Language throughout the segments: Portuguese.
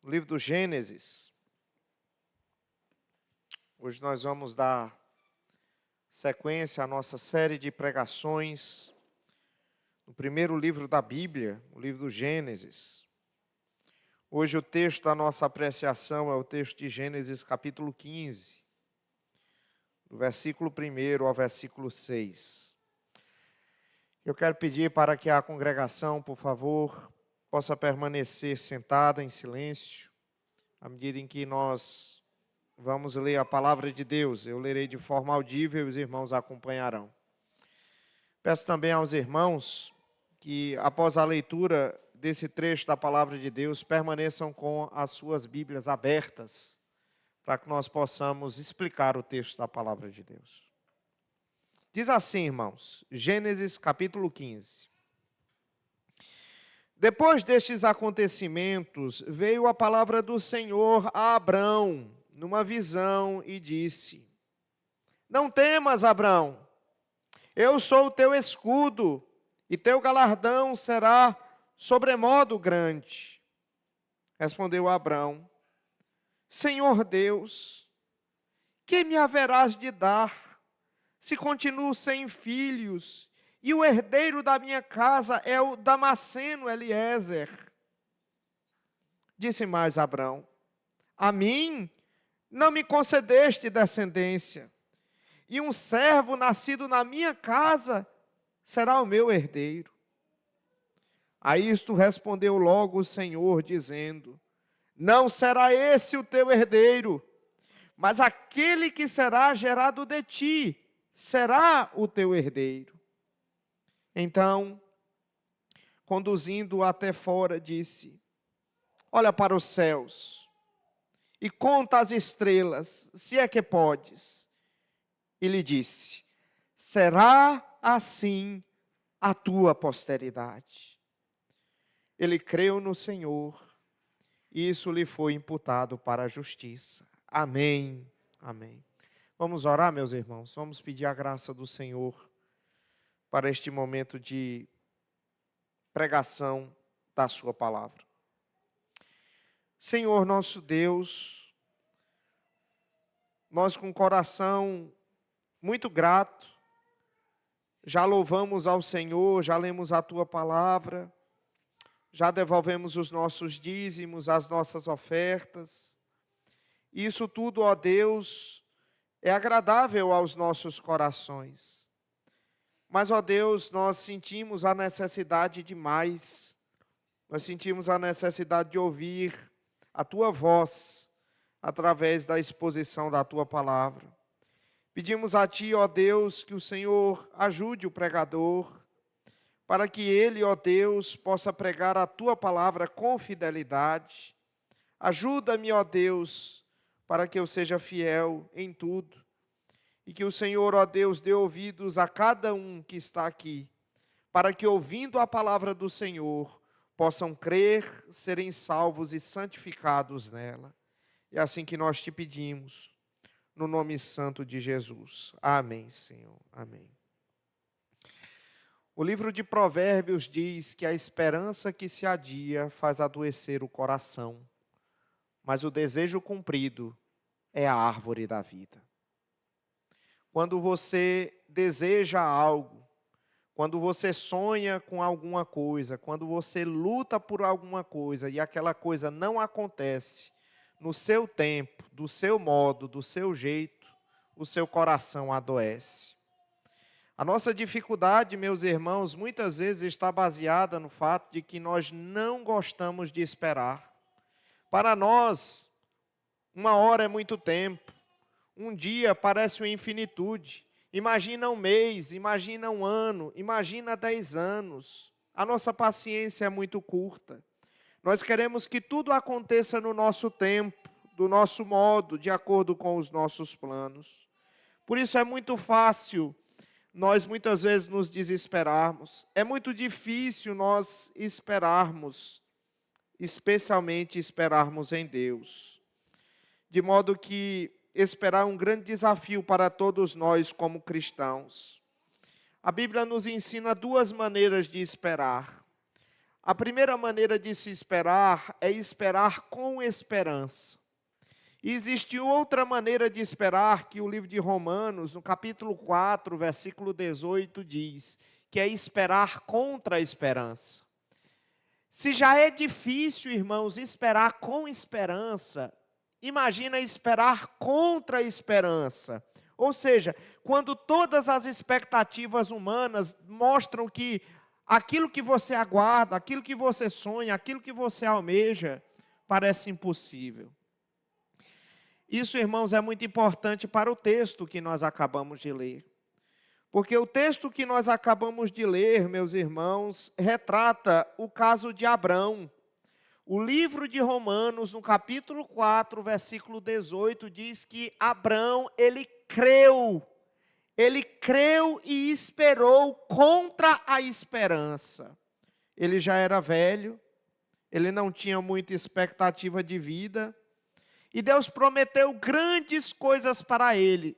no livro do Gênesis. Hoje nós vamos dar sequência à nossa série de pregações no primeiro livro da Bíblia, o livro do Gênesis. Hoje o texto da nossa apreciação é o texto de Gênesis capítulo 15, do versículo 1 ao versículo 6. Eu quero pedir para que a congregação, por favor, possa permanecer sentada em silêncio, à medida em que nós vamos ler a palavra de Deus. Eu lerei de forma audível e os irmãos acompanharão. Peço também aos irmãos que, após a leitura desse trecho da palavra de Deus, permaneçam com as suas Bíblias abertas, para que nós possamos explicar o texto da palavra de Deus. Diz assim, irmãos, Gênesis capítulo 15. Depois destes acontecimentos, veio a palavra do Senhor a Abrão, numa visão, e disse: Não temas, Abrão, eu sou o teu escudo, e teu galardão será sobremodo grande. Respondeu Abrão: Senhor Deus, que me haverás de dar, se continuo sem filhos, e o herdeiro da minha casa é o Damasceno Eliezer? Disse mais Abrão: A mim não me concedeste descendência, e um servo nascido na minha casa será o meu herdeiro. A isto respondeu logo o Senhor, dizendo: Não será esse o teu herdeiro, mas aquele que será gerado de ti será o teu herdeiro. Então, conduzindo-o até fora, disse: Olha para os céus e conta as estrelas, se é que podes. E lhe disse: Será assim a tua posteridade. Ele creu no Senhor, e isso lhe foi imputado para a justiça. Amém, amém. Vamos orar, meus irmãos, vamos pedir a graça do Senhor para este momento de pregação da sua palavra. Senhor nosso Deus, nós com o coração muito grato, já louvamos ao Senhor, já lemos a tua palavra, já devolvemos os nossos dízimos, as nossas ofertas. Isso tudo, ó Deus, é agradável aos nossos corações. Mas, ó Deus, nós sentimos a necessidade de mais. Nós sentimos a necessidade de ouvir a tua voz através da exposição da tua palavra. Pedimos a ti, ó Deus, que o Senhor ajude o pregador, para que ele, ó Deus, possa pregar a tua palavra com fidelidade. Ajuda-me, ó Deus, para que eu seja fiel em tudo. E que o Senhor, ó Deus, dê ouvidos a cada um que está aqui, para que, ouvindo a palavra do Senhor, possam crer, serem salvos e santificados nela. É assim que nós te pedimos, no nome santo de Jesus. Amém, Senhor. Amém. O livro de Provérbios diz que a esperança que se adia faz adoecer o coração, mas o desejo cumprido é a árvore da vida. Quando você deseja algo, quando você sonha com alguma coisa, quando você luta por alguma coisa e aquela coisa não acontece no seu tempo, do seu modo, do seu jeito, o seu coração adoece. A nossa dificuldade, meus irmãos, muitas vezes está baseada no fato de que nós não gostamos de esperar. Para nós, uma hora é muito tempo. Um dia parece uma infinitude. Imagina um mês, imagina um ano, imagina 10 anos. A nossa paciência é muito curta. Nós queremos que tudo aconteça no nosso tempo, do nosso modo, de acordo com os nossos planos. Por isso é muito fácil nós muitas vezes nos desesperarmos. É muito difícil nós esperarmos, especialmente esperarmos em Deus. De modo que esperar é um grande desafio para todos nós como cristãos. A Bíblia nos ensina duas maneiras de esperar. A primeira maneira de se esperar é esperar com esperança. E existe outra maneira de esperar que o livro de Romanos, no capítulo 4, versículo 18, diz, que é esperar contra a esperança. Se já é difícil, irmãos, esperar com esperança, imagina esperar contra a esperança. Ou seja, quando todas as expectativas humanas mostram que aquilo que você aguarda, aquilo que você sonha, aquilo que você almeja, parece impossível. Isso, irmãos, é muito importante para o texto que nós acabamos de ler. Porque o texto que nós acabamos de ler, meus irmãos, retrata o caso de Abrão. O livro de Romanos, no capítulo 4, versículo 18, diz que Abrão, ele creu e esperou contra a esperança. Ele já era velho, ele não tinha muita expectativa de vida, e Deus prometeu grandes coisas para ele.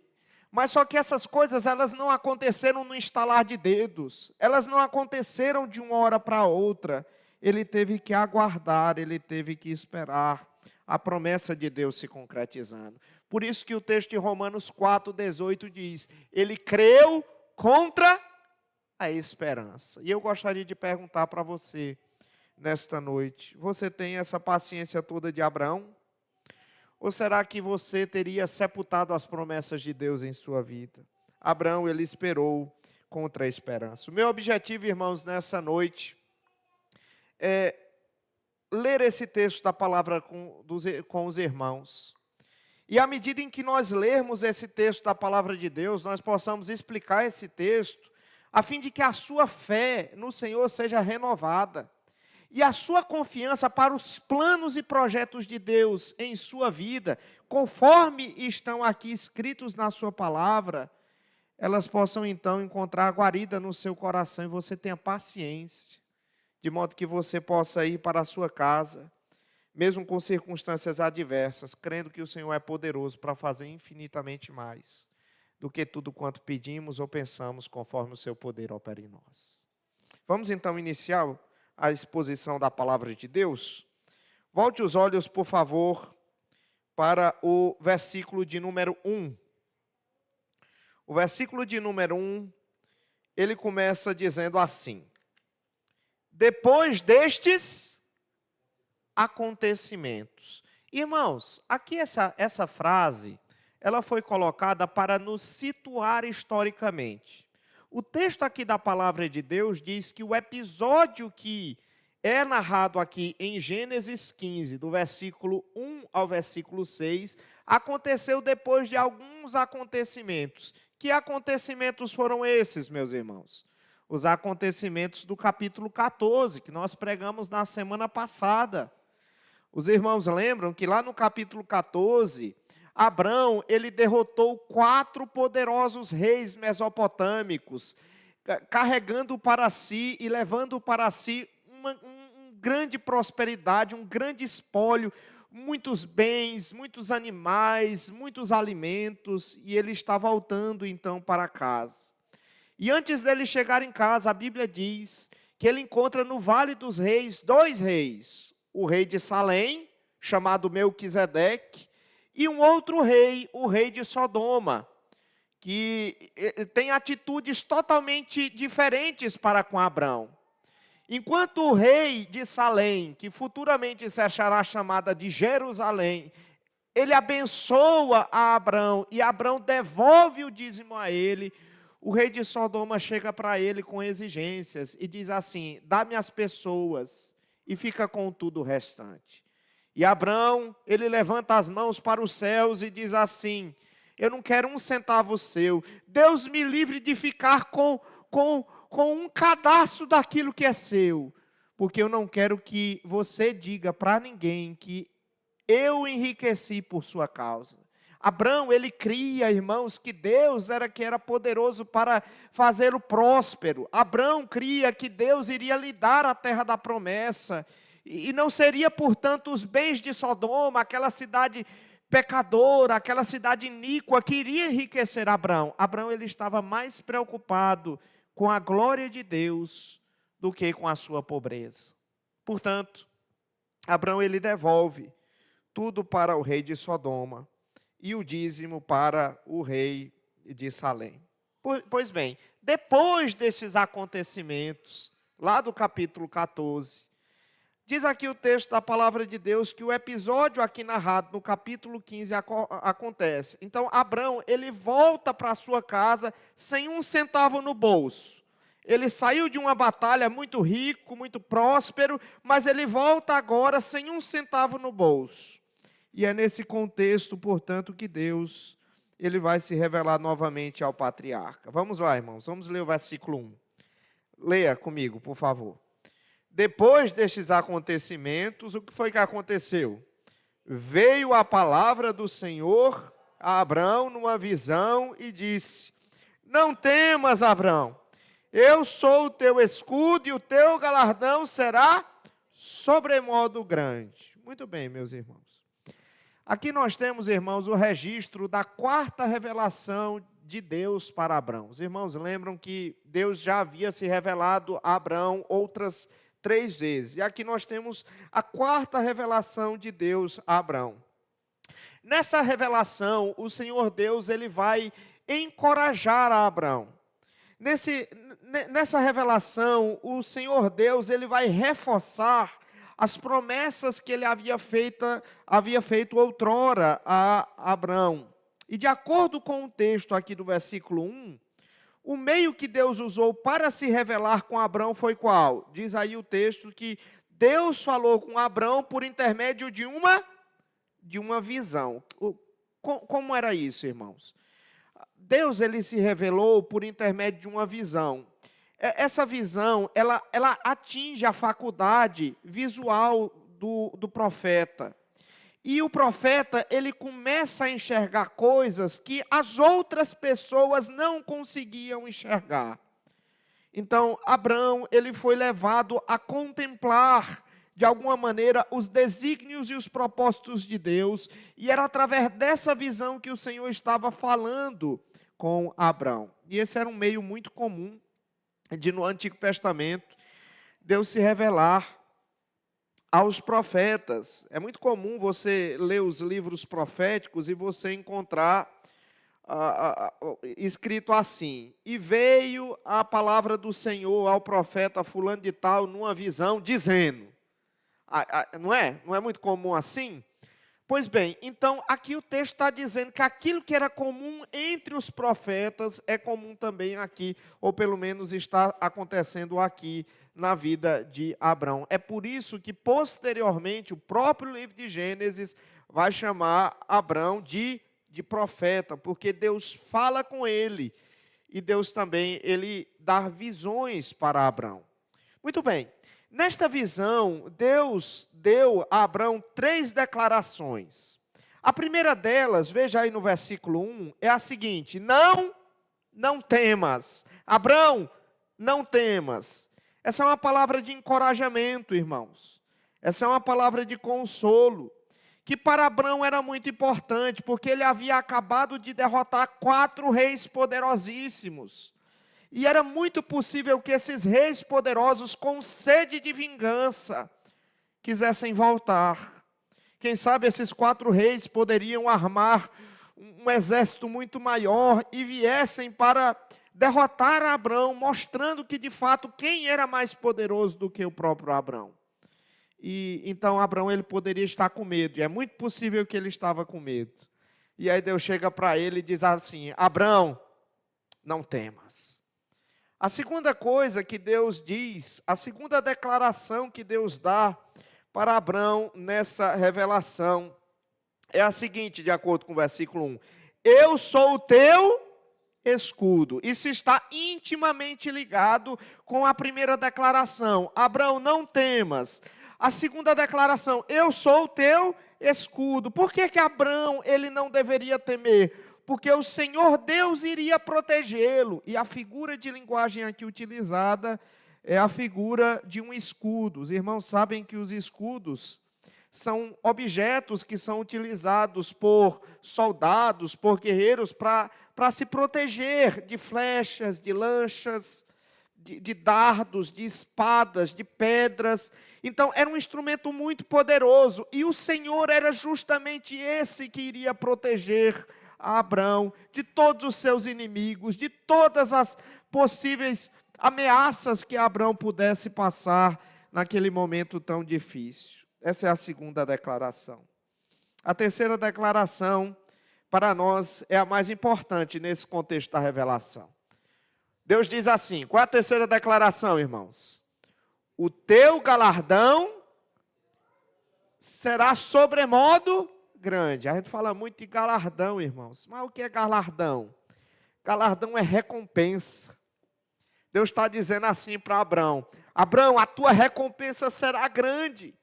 Mas só que essas coisas, elas não aconteceram no estalar de dedos. Elas não aconteceram de uma hora para outra. Ele teve que aguardar, ele teve que esperar a promessa de Deus se concretizando. Por isso que o texto de Romanos 4:18 diz, ele creu contra a esperança. E eu gostaria de perguntar para você, nesta noite, você tem essa paciência toda de Abraão? Ou será que você teria sepultado as promessas de Deus em sua vida? Abraão, ele esperou contra a esperança. O meu objetivo, irmãos, nessa noite, é ler esse texto da palavra com os irmãos. E à medida em que nós lermos esse texto da palavra de Deus, nós possamos explicar esse texto, a fim de que a sua fé no Senhor seja renovada. E a sua confiança para os planos e projetos de Deus em sua vida, conforme estão aqui escritos na sua palavra, elas possam então encontrar guarida no seu coração e você tenha paciência, de modo que você possa ir para a sua casa, mesmo com circunstâncias adversas, crendo que o Senhor é poderoso para fazer infinitamente mais do que tudo quanto pedimos ou pensamos, conforme o seu poder opera em nós. Vamos então iniciar a exposição da palavra de Deus. Volte os olhos, por favor, para o versículo de número 1. O versículo de número 1, ele começa dizendo assim: depois destes acontecimentos. Irmãos, aqui essa frase, ela foi colocada para nos situar historicamente. O texto aqui da palavra de Deus diz que o episódio que é narrado aqui em Gênesis 15, do versículo 1 ao versículo 6, aconteceu depois de alguns acontecimentos. Que acontecimentos foram esses, meus irmãos? Os acontecimentos do capítulo 14, que nós pregamos na semana passada. Os irmãos lembram que lá no capítulo 14, Abrão, ele derrotou 4 poderosos reis mesopotâmicos, carregando para si e levando para si uma grande prosperidade, um grande espólio, muitos bens, muitos animais, muitos alimentos, e ele está voltando então para casa. E antes dele chegar em casa, a Bíblia diz que ele encontra no Vale dos Reis 2 reis, o rei de Salém, chamado Melquisedeque, e um outro rei, o rei de Sodoma, que tem atitudes totalmente diferentes para com Abrão. Enquanto o rei de Salém, que futuramente será chamada de Jerusalém, ele abençoa a Abrão e Abrão devolve o dízimo a ele, o rei de Sodoma chega para ele com exigências e diz assim: dá-me as pessoas e fica com tudo o restante. E Abrão, ele levanta as mãos para os céus e diz assim: eu não quero um centavo seu, Deus me livre de ficar com um cadastro daquilo que é seu, porque eu não quero que você diga para ninguém que eu enriqueci por sua causa. Abrão, ele cria, irmãos, que Deus era poderoso para fazê-lo próspero. Abrão cria que Deus iria lhe dar a terra da promessa. E não seria, portanto, os bens de Sodoma, aquela cidade pecadora, aquela cidade iníqua, que iria enriquecer Abrão. Abrão, ele estava mais preocupado com a glória de Deus do que com a sua pobreza. Portanto, Abrão ele devolve tudo para o rei de Sodoma e o dízimo para o rei de Salém. Pois bem, depois desses acontecimentos, lá do capítulo 14, diz aqui o texto da palavra de Deus que o episódio aqui narrado no capítulo 15 acontece. Então, Abrão, ele volta para a sua casa sem um centavo no bolso. Ele saiu de uma batalha muito rico, muito próspero, mas ele volta agora sem um centavo no bolso. E é nesse contexto, portanto, que Deus ele vai se revelar novamente ao patriarca. Vamos lá, irmãos, vamos ler o versículo 1. Leia comigo, por favor. Depois destes acontecimentos, o que foi que aconteceu? Veio a palavra do Senhor a Abrão numa visão e disse: Não temas, Abrão, eu sou o teu escudo e o teu galardão será sobremodo grande. Muito bem, meus irmãos. Aqui nós temos, irmãos, o registro da quarta revelação de Deus para Abrão. Os irmãos lembram que Deus já havia se revelado a Abrão outras 3 vezes. E aqui nós temos a quarta revelação de Deus a Abrão. Nessa revelação, o Senhor Deus ele vai encorajar a Abrão. Nessa revelação, o Senhor Deus ele vai reforçar as promessas que ele havia feito outrora a Abrão. E de acordo com o texto aqui do versículo 1, o meio que Deus usou para se revelar com Abrão foi qual? Diz aí o texto que Deus falou com Abrão por intermédio de uma visão. Como era isso, irmãos? Deus ele se revelou por intermédio de uma visão. Essa visão, ela atinge a faculdade visual do profeta. E o profeta, ele começa a enxergar coisas que as outras pessoas não conseguiam enxergar. Então, Abrão, ele foi levado a contemplar, de alguma maneira, os desígnios e os propósitos de Deus. E era através dessa visão que o Senhor estava falando com Abrão. E esse era um meio muito comum no Antigo Testamento, Deus se revelar aos profetas. É muito comum você ler os livros proféticos e você encontrar escrito assim: e veio a palavra do Senhor ao profeta fulano de tal numa visão, dizendo. Não é muito comum assim? Pois bem, então aqui o texto está dizendo que aquilo que era comum entre os profetas é comum também aqui, ou pelo menos está acontecendo aqui na vida de Abrão. É por isso que posteriormente o próprio livro de Gênesis vai chamar Abrão de profeta, porque Deus fala com ele e Deus também ele dá visões para Abrão. Muito bem. Nesta visão, Deus deu a Abrão 3 declarações. A primeira delas, veja aí no versículo 1, é a seguinte: não temas. Abrão, não temas. Essa é uma palavra de encorajamento, irmãos. Essa é uma palavra de consolo, que para Abrão era muito importante, porque ele havia acabado de derrotar 4 reis poderosíssimos. E era muito possível que esses reis poderosos, com sede de vingança, quisessem voltar. Quem sabe esses 4 reis poderiam armar um exército muito maior e viessem para derrotar Abrão, mostrando que de fato quem era mais poderoso do que o próprio Abrão. E então Abrão ele poderia estar com medo, e é muito possível que ele estava com medo. E aí Deus chega para ele e diz assim: Abrão, não temas. A segunda coisa que Deus diz, a segunda declaração que Deus dá para Abrão nessa revelação é a seguinte, de acordo com o versículo 1. Eu sou o teu escudo. Isso está intimamente ligado com a primeira declaração. Abrão, não temas. A segunda declaração, eu sou o teu escudo. Por que Abrão ele não deveria temer? Porque o Senhor Deus iria protegê-lo. E a figura de linguagem aqui utilizada é a figura de um escudo. Os irmãos sabem que os escudos são objetos que são utilizados por soldados, por guerreiros, para se proteger de flechas, de lanchas, de dardos, de espadas, de pedras. Então, era um instrumento muito poderoso. E o Senhor era justamente esse que iria proteger a Abrão de todos os seus inimigos, de todas as possíveis ameaças que Abrão pudesse passar naquele momento tão difícil. Essa é a segunda declaração. A terceira declaração, para nós, é a mais importante nesse contexto da revelação. Deus diz assim, qual é a terceira declaração, irmãos? O teu galardão será sobremodo grande. A gente fala muito de galardão, irmãos. Mas o que é galardão? Galardão é recompensa. Deus está dizendo assim para Abrão: Abrão, a tua recompensa será grande.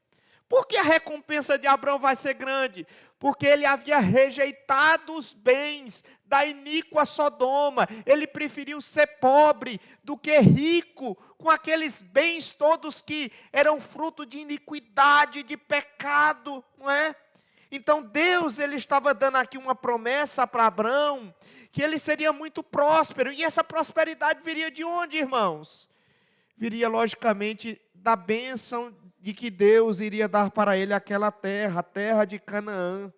Por que a recompensa de Abrão vai ser grande? Porque ele havia rejeitado os bens da iníqua Sodoma. Ele preferiu ser pobre do que rico, com aqueles bens todos que eram fruto de iniquidade, de pecado, não é? Então Deus, ele estava dando aqui uma promessa para Abrão, que ele seria muito próspero. E essa prosperidade viria de onde, irmãos? Viria, logicamente, da bênção de que Deus iria dar para ele aquela terra, a terra de Canaã.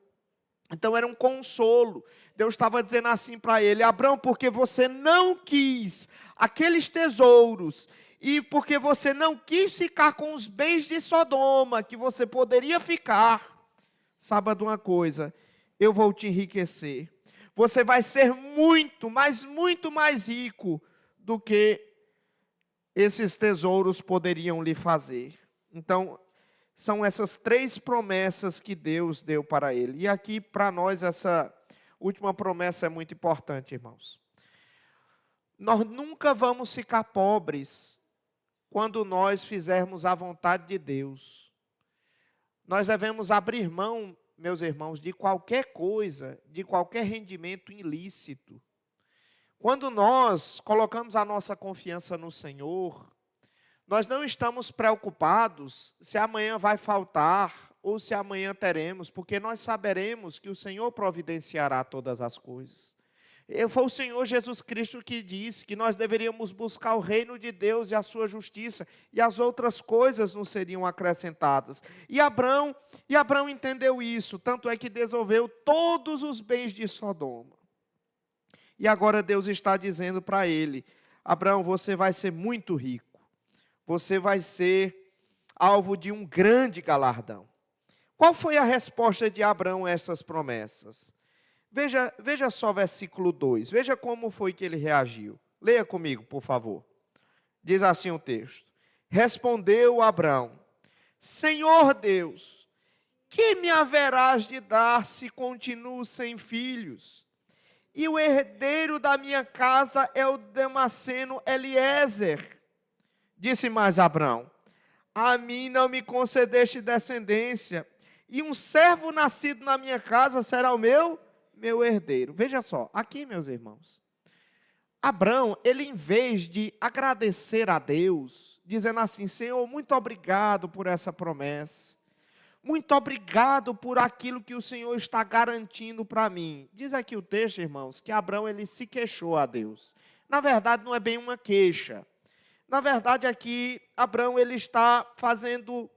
Então era um consolo. Deus estava dizendo assim para ele: Abrão, porque você não quis aqueles tesouros, e porque você não quis ficar com os bens de Sodoma, que você poderia ficar, saiba de uma coisa, eu vou te enriquecer. Você vai ser muito, mas muito mais rico do que esses tesouros poderiam lhe fazer. Então, são essas três promessas que Deus deu para ele. E aqui, para nós, essa última promessa é muito importante, irmãos. Nós nunca vamos ficar pobres quando nós fizermos a vontade de Deus. Nós devemos abrir mão, meus irmãos, de qualquer coisa, de qualquer rendimento ilícito. Quando nós colocamos a nossa confiança no Senhor, nós não estamos preocupados se amanhã vai faltar ou se amanhã teremos, porque nós saberemos que o Senhor providenciará todas as coisas. Foi o Senhor Jesus Cristo que disse que nós deveríamos buscar o reino de Deus e a sua justiça, e as outras coisas nos seriam acrescentadas. E Abrão entendeu isso, tanto é que devolveu todos os bens de Sodoma. E agora Deus está dizendo para ele: Abrão, você vai ser muito rico. Você vai ser alvo de um grande galardão. Qual foi a resposta de Abrão a essas promessas? Veja só versículo 2. Veja como foi que ele reagiu. Leia comigo, por favor. Diz assim o texto: Respondeu Abrão: Senhor Deus, que me haverás de dar se continuo sem filhos? E o herdeiro da minha casa é o Damasceno Eliezer. Disse mais Abrão: A mim não me concedeste descendência, e um servo nascido na minha casa será o meu herdeiro. Veja só, aqui, meus irmãos, Abrão, ele em vez de agradecer a Deus, dizendo assim: Senhor, muito obrigado por essa promessa, muito obrigado por aquilo que o Senhor está garantindo para mim. Diz aqui o texto, irmãos, que Abrão, ele se queixou a Deus. Na verdade, não é bem uma queixa. Na verdade, aqui, Abrão, ele está fazendo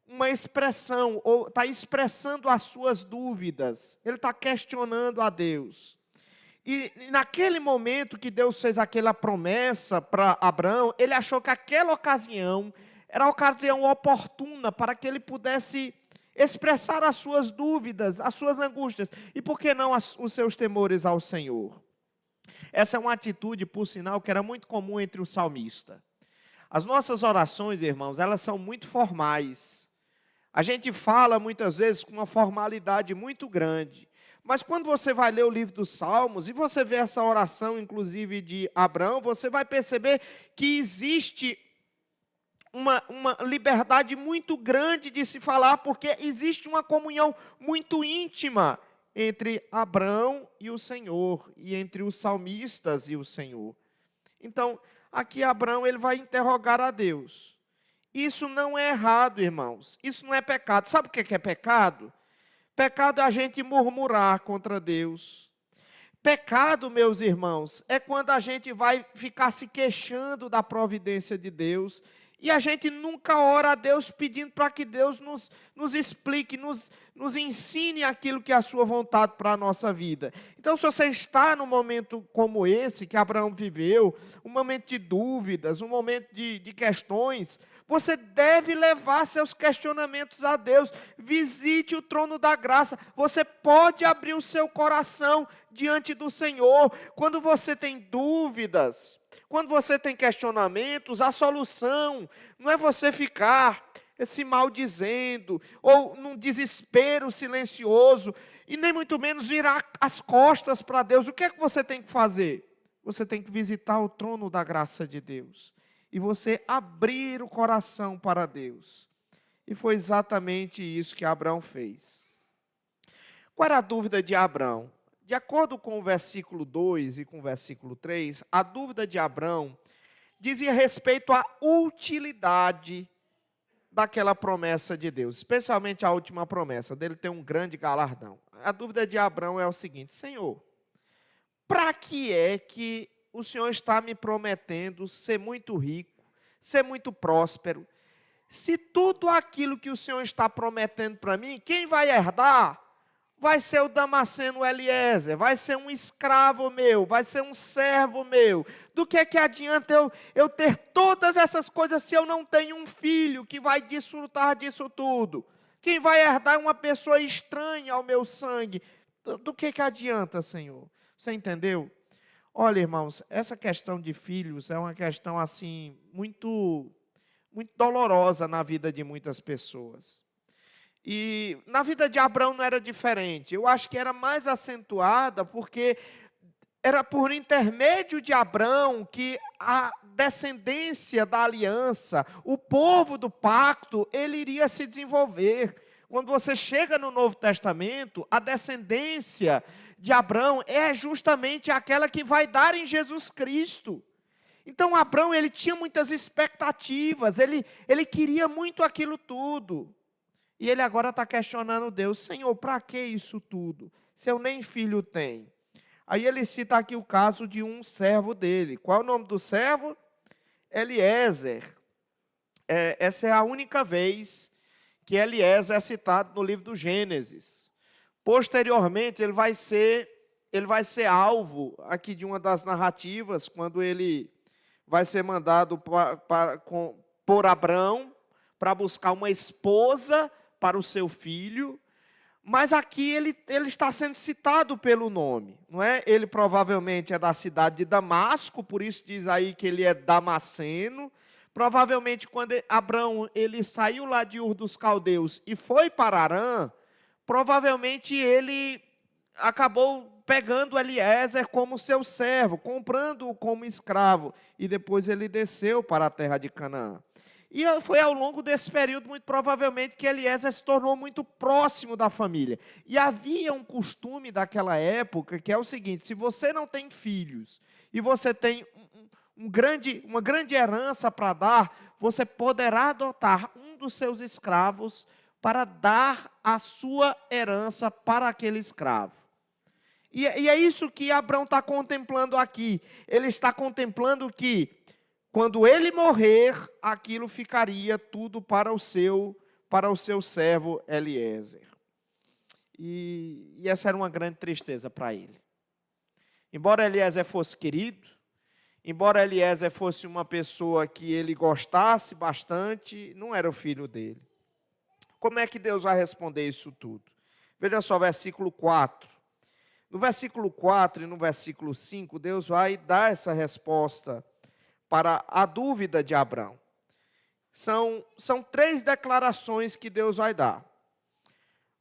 uma expressão, ou está expressando as suas dúvidas. Ele está questionando a Deus. E naquele momento que Deus fez aquela promessa para Abrão, ele achou que aquela ocasião era a ocasião oportuna para que ele pudesse expressar as suas dúvidas, as suas angústias, e por que não os seus temores ao Senhor. Essa é uma atitude, por sinal, que era muito comum entre o salmista. As nossas orações, irmãos, elas são muito formais. A gente fala muitas vezes com uma formalidade muito grande. Mas quando você vai ler o livro dos Salmos, e você vê essa oração, inclusive, de Abrão, você vai perceber que existe uma liberdade muito grande de se falar, porque existe uma comunhão muito íntima entre Abrão e o Senhor, e entre os salmistas e o Senhor. Então, aqui Abrão, ele vai interrogar a Deus. Isso não é errado, irmãos. Isso não é pecado. Sabe o que é pecado? Pecado é a gente murmurar contra Deus. Pecado, meus irmãos, é quando a gente vai ficar se queixando da providência de Deus e a gente nunca ora a Deus pedindo para que Deus nos explique, nos ensine aquilo que é a sua vontade para a nossa vida. Então, se você está num momento como esse que Abraão viveu, um momento de dúvidas, um momento de questões, você deve levar seus questionamentos a Deus. Visite o trono da graça. Você pode abrir o seu coração diante do Senhor. Quando você tem dúvidas, quando você tem questionamentos, a solução não é você ficar se maldizendo ou num desespero silencioso e nem muito menos virar as costas para Deus. O que é que você tem que fazer? Você tem que visitar o trono da graça de Deus e você abrir o coração para Deus. E foi exatamente isso que Abraão fez. Qual era a dúvida de Abraão? De acordo com o versículo 2 e com o versículo 3, a dúvida de Abraão dizia respeito à utilidade daquela promessa de Deus, especialmente a última promessa, dele ter um grande galardão. A dúvida de Abraão é o seguinte: Senhor, para que é que o Senhor está me prometendo ser muito rico, ser muito próspero? Se tudo aquilo que o Senhor está prometendo para mim, quem vai herdar vai ser o Damasceno Eliezer, vai ser um escravo meu, vai ser um servo meu. Do que adianta eu ter todas essas coisas se eu não tenho um filho que vai desfrutar disso tudo? Quem vai herdar é uma pessoa estranha ao meu sangue. Do que adianta, Senhor? Você entendeu? Olha, irmãos, essa questão de filhos é uma questão assim muito dolorosa na vida de muitas pessoas. E na vida de Abraão não era diferente. Eu acho que era mais acentuada porque era por intermédio de Abraão que a descendência da aliança, o povo do pacto, ele iria se desenvolver. Quando você chega no Novo Testamento, a descendência de Abraão é justamente aquela que vai dar em Jesus Cristo. Então Abraão, ele tinha muitas expectativas, ele queria muito aquilo tudo. E ele agora está questionando Deus: Senhor, para que isso tudo, se eu nem filho tenho? Aí ele cita aqui o caso de um servo dele. Qual é o nome do servo? Eliezer. Essa é a única vez que Eliezer é citado no livro do Gênesis. Posteriormente, ele vai ser alvo aqui de uma das narrativas, quando ele vai ser mandado por Abraão para buscar uma esposa para o seu filho, mas aqui ele está sendo citado pelo nome, não é? Ele provavelmente é da cidade de Damasco, por isso diz aí que ele é damasceno. Provavelmente quando Abraão ele saiu lá de Ur dos Caldeus e foi para Harã, provavelmente ele acabou pegando Eliezer como seu servo, comprando-o como escravo, e depois ele desceu para a terra de Canaã. E foi ao longo desse período, muito provavelmente, que Eliezer se tornou muito próximo da família. E havia um costume daquela época, que é o seguinte: se você não tem filhos, e você tem uma grande herança para dar, você poderá adotar um dos seus escravos para dar a sua herança para aquele escravo. E é isso que Abraão está contemplando aqui. Ele está contemplando que, quando ele morrer, aquilo ficaria tudo para o seu servo Eliezer. E essa era uma grande tristeza para ele. Embora Eliezer fosse querido, embora Eliezer fosse uma pessoa que ele gostasse bastante, não era o filho dele. Como é que Deus vai responder isso tudo? Veja só, versículo 4. No versículo 4 e no versículo 5, Deus vai dar essa resposta para a dúvida de Abraão. São 3 declarações que Deus vai dar.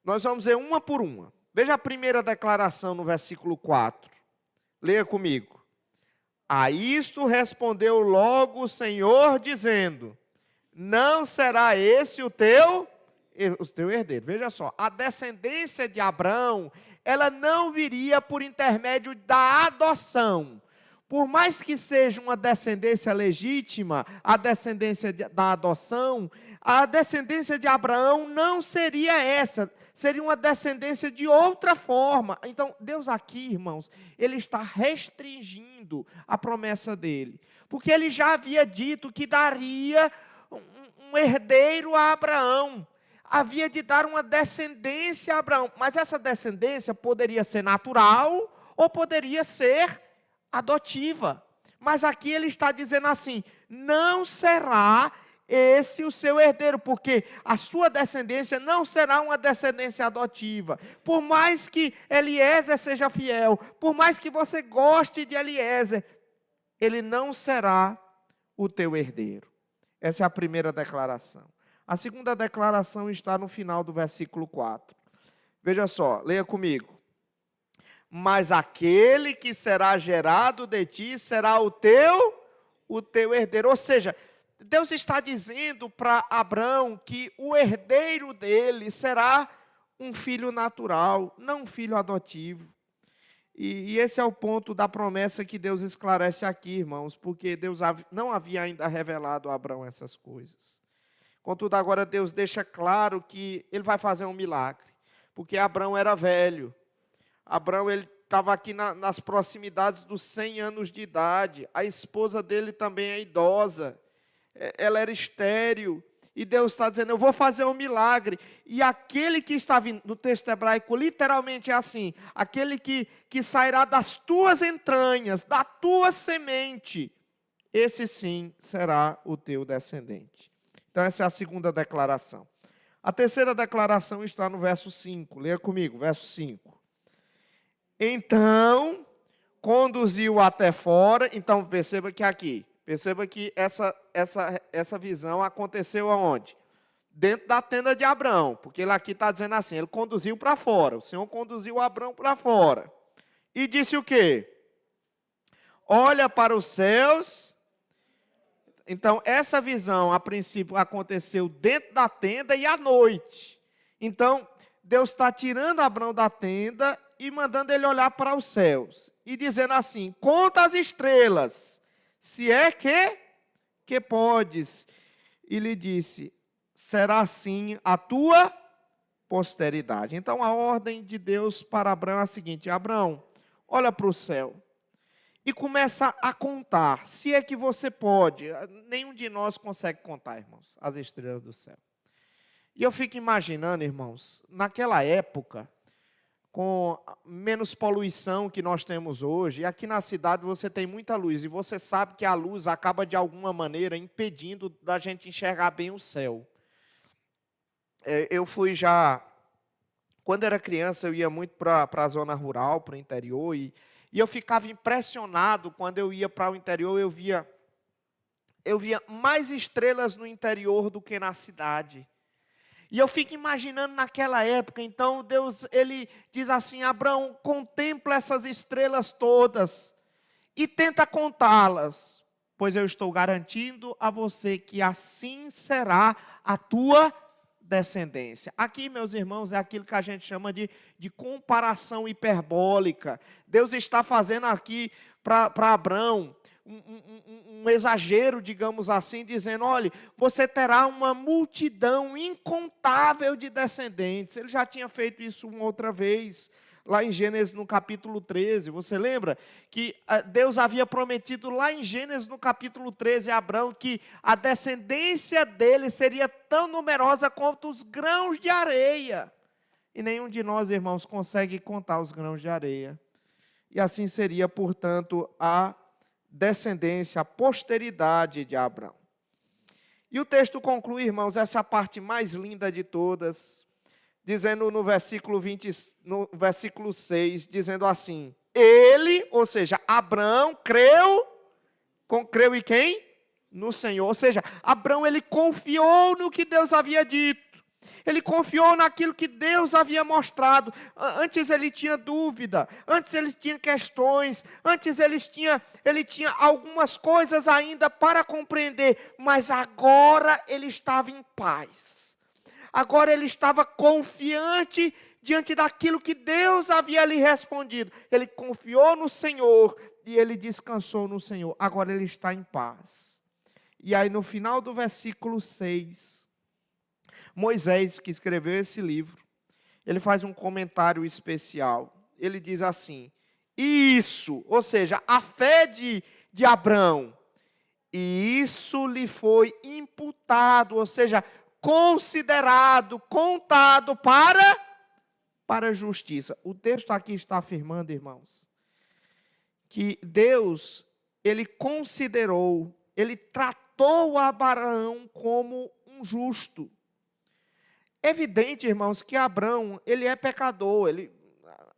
Nós vamos ver uma por uma. Veja a primeira declaração no versículo 4. Leia comigo. A isto respondeu logo o Senhor, dizendo: não será esse o teu herdeiro. Veja só, a descendência de Abraão, ela não viria por intermédio da adoção. Por mais que seja uma descendência legítima, a descendência da adoção, a descendência de Abraão não seria essa. seria uma descendência de outra forma. Então, Deus aqui, irmãos, Ele está restringindo a promessa dEle. Porque Ele já havia dito que daria um herdeiro a Abraão. Havia de dar uma descendência a Abraão. Mas essa descendência poderia ser natural ou poderia ser adotiva. Mas aqui Ele está dizendo assim, não será esse o seu herdeiro, porque a sua descendência não será uma descendência adotiva. Por mais que Eliezer seja fiel, por mais que você goste de Eliezer, ele não será o teu herdeiro. Essa é a primeira declaração. A segunda declaração está no final do versículo 4. Veja só, leia comigo. Mas aquele que será gerado de ti será o teu herdeiro. Ou seja, Deus está dizendo para Abraão que o herdeiro dele será um filho natural, não um filho adotivo. E esse é o ponto da promessa que Deus esclarece aqui, irmãos, porque Deus não havia ainda revelado a Abraão essas coisas. Contudo, agora Deus deixa claro que ele vai fazer um milagre, porque Abraão era velho. Abraão ele estava aqui nas proximidades dos 100 anos de idade. A esposa dele também é idosa. Ela era estéril, e Deus está dizendo, eu vou fazer um milagre, e aquele que está vindo, no texto hebraico, literalmente é assim, aquele que sairá das tuas entranhas, da tua semente, esse sim será o teu descendente. Então essa é a segunda declaração. A terceira declaração está no verso 5, leia comigo, verso 5. Então, conduziu até fora, então perceba que aqui, perceba que essa visão aconteceu aonde? Dentro da tenda de Abraão, porque ele aqui está dizendo assim, ele conduziu para fora, o Senhor conduziu Abraão para fora. E disse o quê? Olha para os céus. Então, essa visão, a princípio, aconteceu dentro da tenda e à noite. Então, Deus está tirando Abraão da tenda e mandando ele olhar para os céus. E dizendo assim, conta as estrelas, se é que podes. E lhe disse, será assim a tua posteridade. Então a ordem de Deus para Abraão é a seguinte, Abraão, olha para o céu e começa a contar, se é que você pode. Nenhum de nós consegue contar, irmãos, as estrelas do céu. E eu fico imaginando, irmãos, naquela época, com menos poluição que nós temos hoje, e aqui na cidade você tem muita luz, e você sabe que a luz acaba de alguma maneira impedindo da gente enxergar bem o céu. Eu fui já, quando era criança eu ia muito para a zona rural, para o interior, e eu ficava impressionado quando eu ia para o interior, eu via mais estrelas no interior do que na cidade. E eu fico imaginando naquela época, então Deus, ele diz assim, Abraão, contempla essas estrelas todas e tenta contá-las, pois eu estou garantindo a você que assim será a tua descendência. Aqui, meus irmãos, é aquilo que a gente chama de comparação hiperbólica. Deus está fazendo aqui para Abraão um exagero, digamos assim, dizendo, olha, você terá uma multidão incontável de descendentes. Ele já tinha feito isso uma outra vez, lá em Gênesis no capítulo 13. Você lembra que Deus havia prometido lá em Gênesis no capítulo 13 a Abraão que a descendência dele seria tão numerosa quanto os grãos de areia. E nenhum de nós, irmãos, consegue contar os grãos de areia. E assim seria, portanto, a descendência, a posteridade de Abraão. E o texto conclui, irmãos, essa é a parte mais linda de todas, dizendo no versículo 6, dizendo assim, ele, ou seja, Abraão, creu em quem? No Senhor. Ou seja, Abraão, ele confiou no que Deus havia dito. Ele confiou naquilo que Deus havia mostrado. Antes ele tinha dúvida, antes ele tinha questões, antes ele tinha algumas coisas ainda para compreender, mas agora ele estava em paz. Agora ele estava confiante diante daquilo que Deus havia lhe respondido. Ele confiou no Senhor e ele descansou no Senhor. Agora ele está em paz. E aí no final do versículo 6, Moisés, que escreveu esse livro, ele faz um comentário especial. Ele diz assim: isso, ou seja, a fé de Abrão, e isso lhe foi imputado, ou seja, considerado, contado para a justiça. O texto aqui está afirmando, irmãos, que Deus, ele considerou, ele tratou Abraão como um justo. É evidente, irmãos, que Abrão, ele é pecador.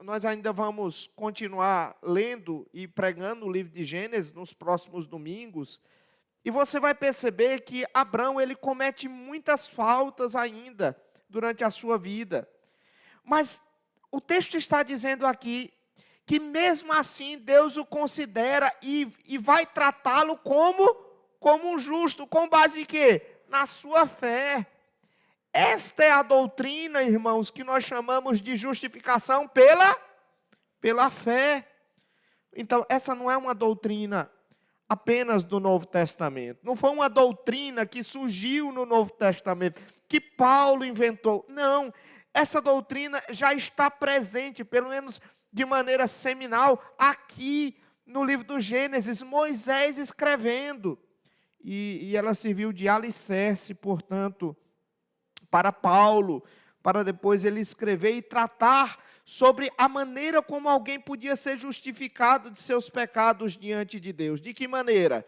Nós ainda vamos continuar lendo e pregando o livro de Gênesis nos próximos domingos. E você vai perceber que Abrão, ele comete muitas faltas ainda durante a sua vida. Mas o texto está dizendo aqui que mesmo assim Deus o considera e vai tratá-lo como um justo, com base em quê? Na sua fé. Esta é a doutrina, irmãos, que nós chamamos de justificação pela fé. Então, essa não é uma doutrina apenas do Novo Testamento. Não foi uma doutrina que surgiu no Novo Testamento, que Paulo inventou. Não, essa doutrina já está presente, pelo menos de maneira seminal, aqui no livro do Gênesis, Moisés escrevendo. E ela serviu de alicerce, portanto, para Paulo, para depois ele escrever e tratar sobre a maneira como alguém podia ser justificado de seus pecados diante de Deus. De que maneira?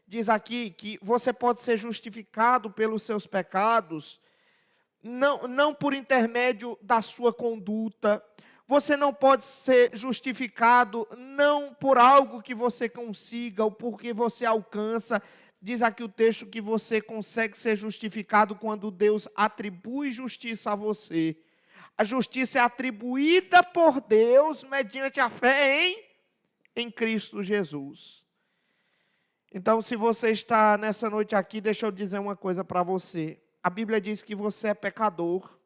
Diz aqui que você pode ser justificado pelos seus pecados, não por intermédio da sua conduta. Você não pode ser justificado não por algo que você consiga ou porque você alcança. Diz aqui o texto que você consegue ser justificado quando Deus atribui justiça a você. A justiça é atribuída por Deus mediante a fé em Cristo Jesus. Então, se você está nessa noite aqui, deixa eu dizer uma coisa para você. A Bíblia diz que você é pecador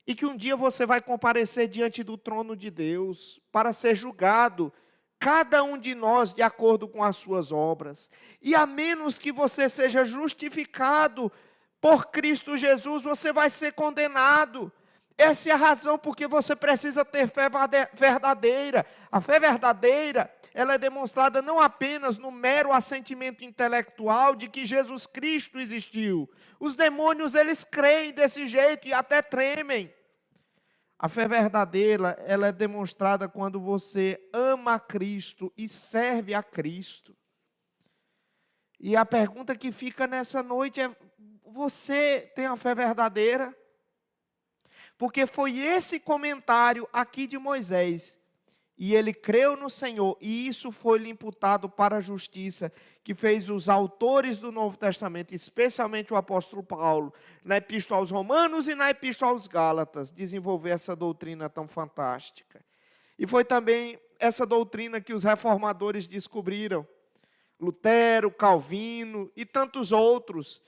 e que um dia você vai comparecer diante do trono de Deus para ser julgado, cada um de nós de acordo com as suas obras. E a menos que você seja justificado por Cristo Jesus, você vai ser condenado. Essa é a razão porque você precisa ter fé verdadeira. A fé verdadeira, ela é demonstrada não apenas no mero assentimento intelectual de que Jesus Cristo existiu. Os demônios, eles creem desse jeito e até tremem. A fé verdadeira, ela é demonstrada quando você ama a Cristo e serve a Cristo. E a pergunta que fica nessa noite é: você tem a fé verdadeira? Porque foi esse comentário aqui de Moisés, e ele creu no Senhor, e isso foi-lhe imputado para a justiça, que fez os autores do Novo Testamento, especialmente o apóstolo Paulo, na Epístola aos Romanos e na Epístola aos Gálatas, desenvolver essa doutrina tão fantástica. E foi também essa doutrina que os reformadores descobriram, Lutero, Calvino e tantos outros.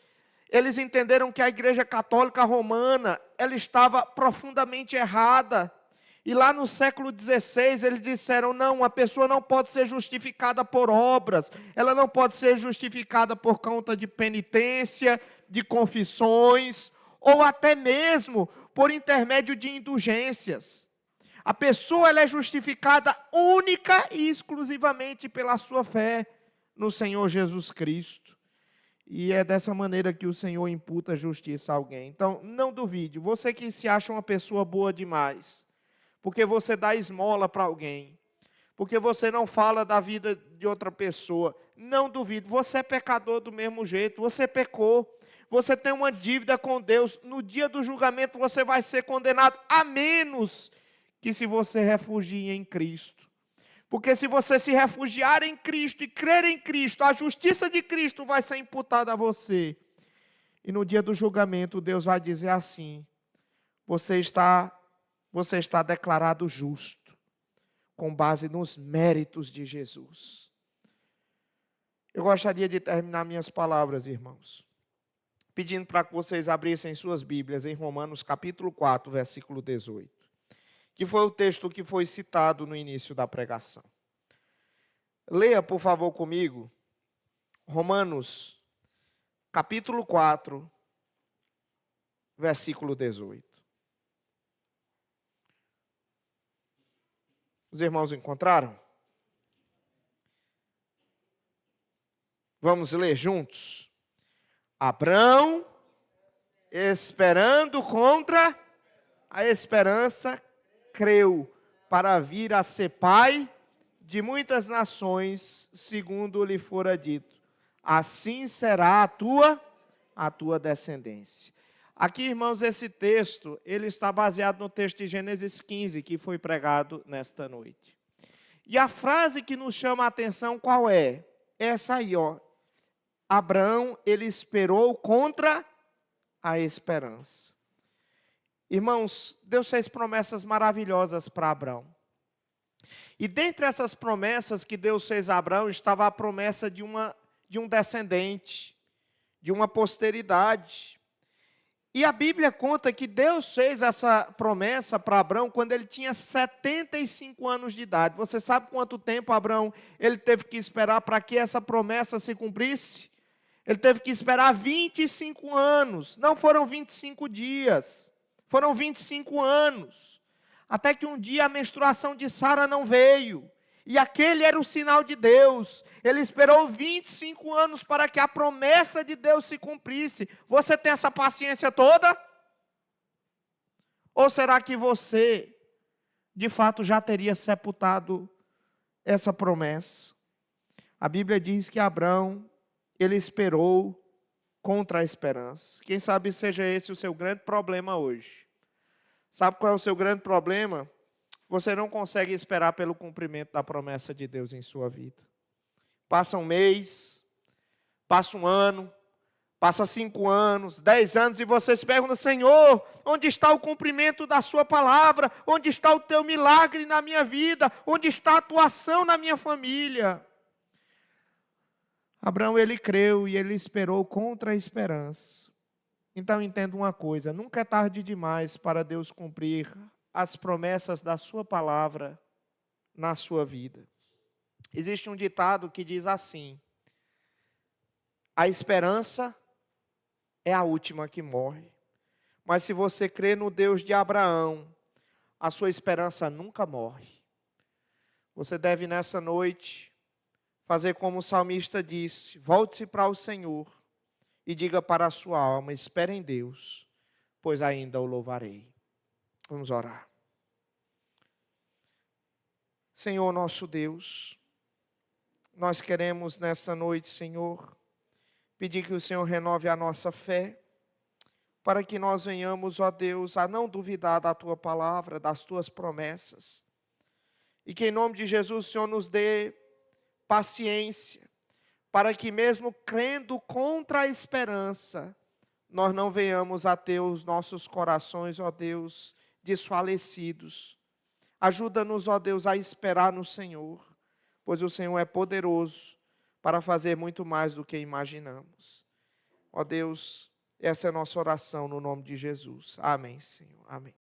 Eles entenderam que a Igreja Católica Romana, ela estava profundamente errada. E lá no século XVI, eles disseram: não, a pessoa não pode ser justificada por obras, ela não pode ser justificada por conta de penitência, de confissões, ou até mesmo por intermédio de indulgências. A pessoa, ela é justificada única e exclusivamente pela sua fé no Senhor Jesus Cristo. E é dessa maneira que o Senhor imputa justiça a alguém. Então, não duvide, você que se acha uma pessoa boa demais, porque você dá esmola para alguém, porque você não fala da vida de outra pessoa, não duvide, você é pecador do mesmo jeito, você pecou, você tem uma dívida com Deus, no dia do julgamento você vai ser condenado, a menos que se você refugie em Cristo. Porque se você se refugiar em Cristo e crer em Cristo, a justiça de Cristo vai ser imputada a você. E no dia do julgamento, Deus vai dizer assim: você está declarado justo, com base nos méritos de Jesus. Eu gostaria de terminar minhas palavras, irmãos, pedindo para que vocês abrissem suas Bíblias em Romanos capítulo 4, versículo 18. Que foi o texto que foi citado no início da pregação. Leia, por favor, comigo, Romanos, capítulo 4, versículo 18. Os irmãos encontraram? Vamos ler juntos? Abrão, esperando contra a esperança, creu para vir a ser pai de muitas nações, segundo lhe fora dito. Assim será a tua descendência. Aqui, irmãos, esse texto, ele está baseado no texto de Gênesis 15, que foi pregado nesta noite. E a frase que nos chama a atenção, qual é? Essa aí, ó. Abraão, ele esperou contra a esperança. Irmãos, Deus fez promessas maravilhosas para Abraão. E dentre essas promessas que Deus fez a Abraão, estava a promessa de um descendente, de uma posteridade. E a Bíblia conta que Deus fez essa promessa para Abraão quando ele tinha 75 anos de idade. Você sabe quanto tempo Abraão ele teve que esperar para que essa promessa se cumprisse? Ele teve que esperar 25 anos. Não foram 25 dias. Foram 25 anos. Até que um dia a menstruação de Sara não veio. E aquele era o sinal de Deus. Ele esperou 25 anos para que a promessa de Deus se cumprisse. Você tem essa paciência toda? Ou será que você, de fato, já teria sepultado essa promessa? A Bíblia diz que Abraão, ele esperou contra a esperança. Quem sabe seja esse o seu grande problema hoje. Sabe qual é o seu grande problema? Você não consegue esperar pelo cumprimento da promessa de Deus em sua vida. Passa um mês, passa um ano, passa 5 anos, 10 anos, e você se pergunta: Senhor, onde está o cumprimento da sua palavra? Onde está o teu milagre na minha vida? Onde está a atuação na minha família? Abraão, ele creu e ele esperou contra a esperança. Então entenda uma coisa: nunca é tarde demais para Deus cumprir as promessas da sua palavra na sua vida. Existe um ditado que diz assim: a esperança é a última que morre. Mas se você crê no Deus de Abraão, a sua esperança nunca morre. Você deve nessa noite fazer como o salmista disse: volte-se para o Senhor e diga para a sua alma: espere em Deus, pois ainda o louvarei. Vamos orar. Senhor nosso Deus, nós queremos nessa noite, Senhor, pedir que o Senhor renove a nossa fé, para que nós venhamos, ó Deus, a não duvidar da Tua palavra, das Tuas promessas. E que em nome de Jesus o Senhor nos dê paciência, para que mesmo crendo contra a esperança, nós não venhamos a ter os nossos corações, ó Deus, desfalecidos. Ajuda-nos, ó Deus, a esperar no Senhor, pois o Senhor é poderoso para fazer muito mais do que imaginamos. Ó Deus, essa é a nossa oração no nome de Jesus. Amém, Senhor. Amém.